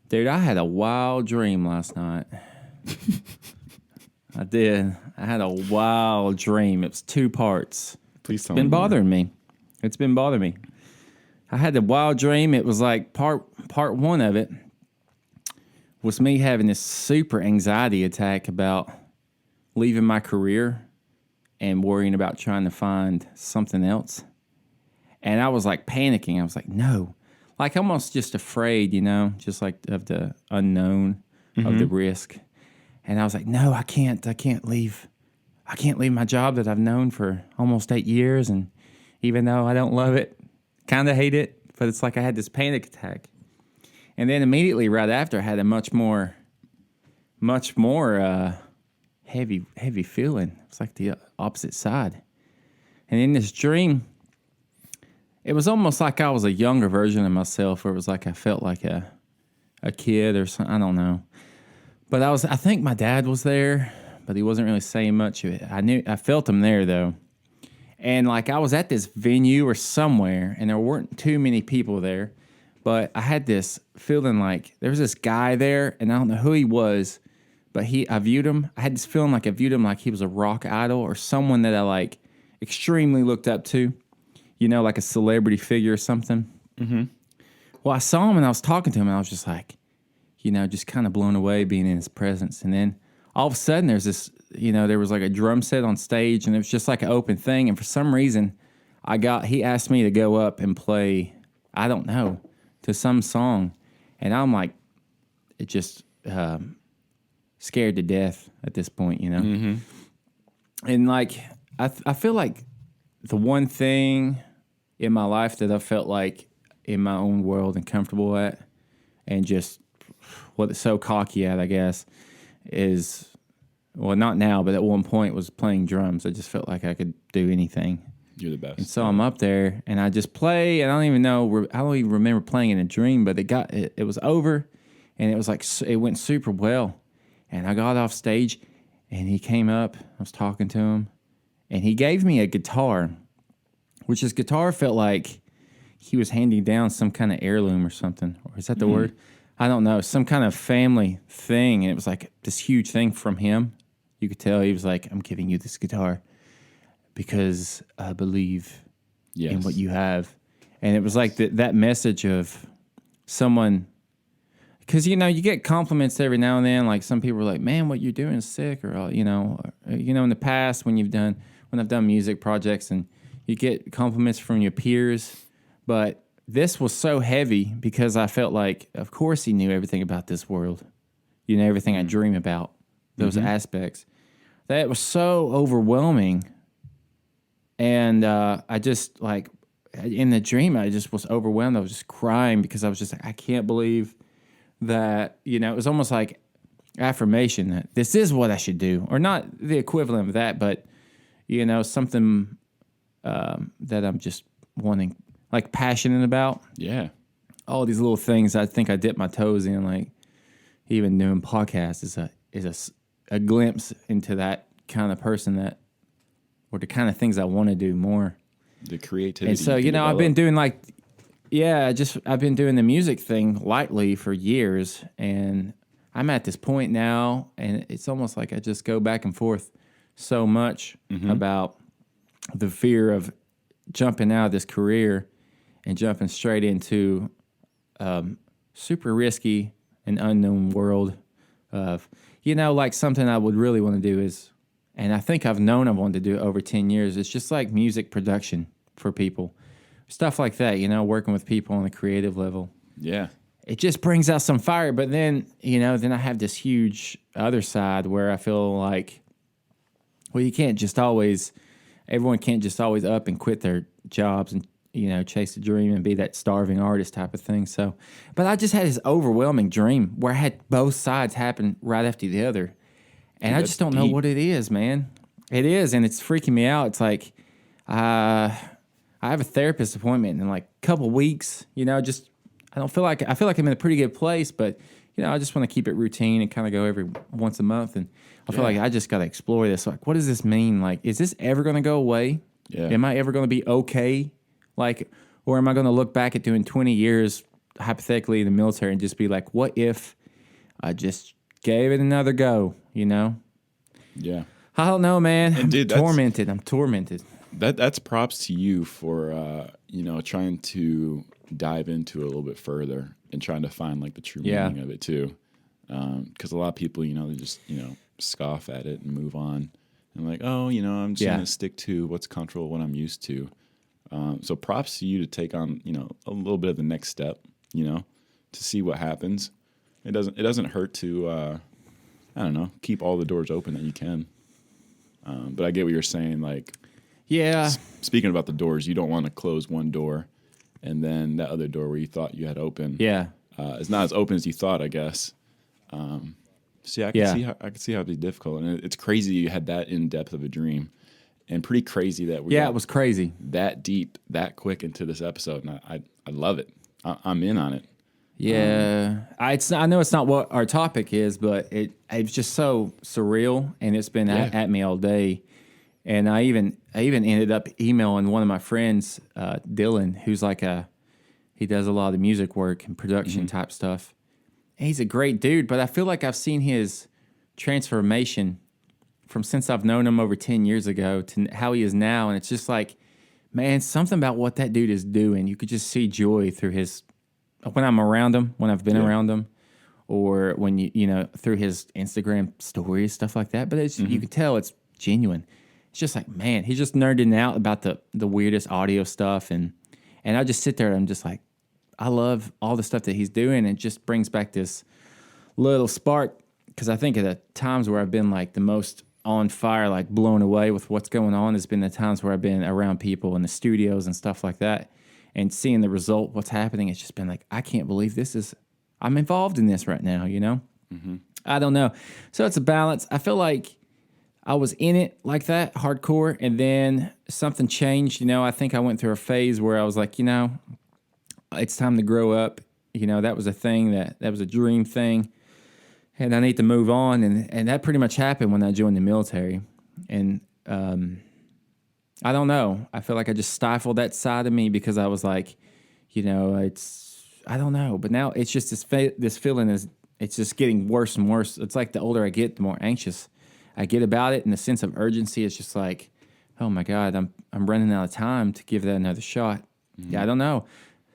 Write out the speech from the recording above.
Dude, I had a wild dream last night. I did. I had a wild dream. It was 2 parts. Please tell It's me been more. bothering me. It's been bothering me. I had a wild dream. It was like part 1 of it was me having this super anxiety attack about leaving my career and worrying about trying to find something else. And I was like panicking. I was like, no. Like almost just afraid, just like of the unknown, of the risk. And I was like, no, I can't leave. I can't leave my job that I've known for almost 8 years. And even though I don't love it, kind of hate it, but it's like I had this panic attack. And then immediately right after, I had a much more heavy feeling. It's like the opposite side. And in this dream, it was almost like I was a younger version of myself, where it was like I felt like a kid or something. I don't know. But I think my dad was there, but he wasn't really saying much. I felt him there though. And like I was at this venue or somewhere, and there weren't too many people there, but I had this feeling like there was this guy there, and I don't know who he was, but I viewed him. I had this feeling like I viewed him like he was a rock idol or someone that I like extremely looked up to, like a celebrity figure or something. Mm-hmm. Well, I saw him and I was talking to him, and I was just like, just kind of blown away being in his presence. And then all of a sudden there's this, there was like a drum set on stage, and it was just like an open thing. And for some reason he asked me to go up and play, I don't know, to some song. And I'm like, it just scared to death at this point, Mm-hmm. And like, I feel like the one thing in my life that I felt like in my own world and comfortable at, and just so cocky at, I guess, is, well, not now, but at one point was playing drums. I just felt like I could do anything. You're the best. And so I'm up there and I just play, and I don't even remember playing in a dream, but it was over, and it was like, it went super well. And I got off stage, and he came up, I was talking to him, and he gave me a guitar, which his guitar felt like he was handing down some kind of heirloom or something. Or is that the word? I don't know. Some kind of family thing. And it was like this huge thing from him. You could tell he was like, I'm giving you this guitar because I believe in what you have. And it was like that message of someone, because, you get compliments every now and then. Like some people are like, man, what you're doing is sick. Or, in the past when I've done music projects, and you get compliments from your peers. But this was so heavy because I felt like, of course he knew everything about this world. Everything I dream about, those aspects. That was so overwhelming. And I just, like, in the dream, I just was overwhelmed. I was just crying because I was just like, I can't believe that, it was almost like affirmation that this is what I should do. Or not the equivalent of that, but, something that I'm just wanting, like, passionate about. Yeah. All these little things I think I dip my toes in, like even doing podcasts is a glimpse into that kind of person or the kind of things I want to do more. The creativity. And so, I've been doing I've been doing the music thing lightly for years, and I'm at this point now, and it's almost like I just go back and forth so much about the fear of jumping out of this career and jumping straight into super risky and unknown world of, like something I would really want to do is, and I think I've known I wanted to do it over 10 years, it's just like music production for people. Stuff like that, working with people on a creative level. Yeah. It just brings out some fire, but then, then I have this huge other side where I feel like, well, everyone can't just always up and quit their jobs and, chase a dream and be that starving artist type of thing. So, but I just had this overwhelming dream where I had both sides happen right after the other. And dude, I just don't know what it is, man. It is, and it's freaking me out. It's like, I have a therapist appointment in like a couple weeks, I feel like I'm in a pretty good place, but, I just want to keep it routine and kind of go every once a month. And I feel like I just got to explore this. Like, what does this mean? Like, is this ever going to go away? Yeah. Am I ever going to be okay? Like, or am I going to look back at doing 20 years hypothetically in the military and just be like, what if I just gave it another go, you know? Yeah. I don't know, man. And dude, I'm tormented. That's props to you for, trying to dive into it a little bit further and trying to find like the true meaning of it too. Because a lot of people, they just, scoff at it and move on. And like, oh, I'm just going to stick to what's comfortable, what I'm used to. So props to you to take on, a little bit of the next step, to see what happens. It doesn't hurt to, I don't know, keep all the doors open that you can. But I get what you're saying. Like, speaking about the doors, you don't want to close one door and then that other door where you thought you had open. Yeah. It's not as open as you thought, I guess. I can see how it'd be difficult. And it's crazy you had that in depth of a dream. And pretty crazy that we it was crazy. That deep, that quick into this episode. And I love it. I'm in on it. Yeah. I know it's not what our topic is, but it's just so surreal, and it's been at me all day. And I even ended up emailing one of my friends, Dylan, who's he does a lot of the music work and production type stuff. And he's a great dude, but I feel like I've seen his transformation from since I've known him over 10 years ago to how he is now. And it's just like, man, something about what that dude is doing. You could just see joy through when I'm around him, when I've been around him, or when through his Instagram stories, stuff like that. But you can tell it's genuine. It's just like, man, he's just nerding out about the weirdest audio stuff. And I just sit there and I'm just like, I love all the stuff that he's doing. It just brings back this little spark, because I think of the times where I've been like the most on fire, like blown away with what's going on, has been the times where I've been around people in the studios and stuff like that, and seeing the result, what's happening. It's just been like, I can't believe I'm involved in this right now, I don't know. So it's a balance. I feel like I was in it like that, hardcore, and then something changed. I think I went through a phase where I was like, it's time to grow up. That was a thing, that was a dream thing, and I need to move on. And that pretty much happened when I joined the military. And I don't know. I feel like I just stifled that side of me because I was like, I don't know. But now it's just this feeling it's just getting worse and worse. It's like the older I get, the more anxious I get about it, and the sense of urgency is just like, oh my God, I'm running out of time to give that another shot. Mm-hmm. Yeah, I don't know.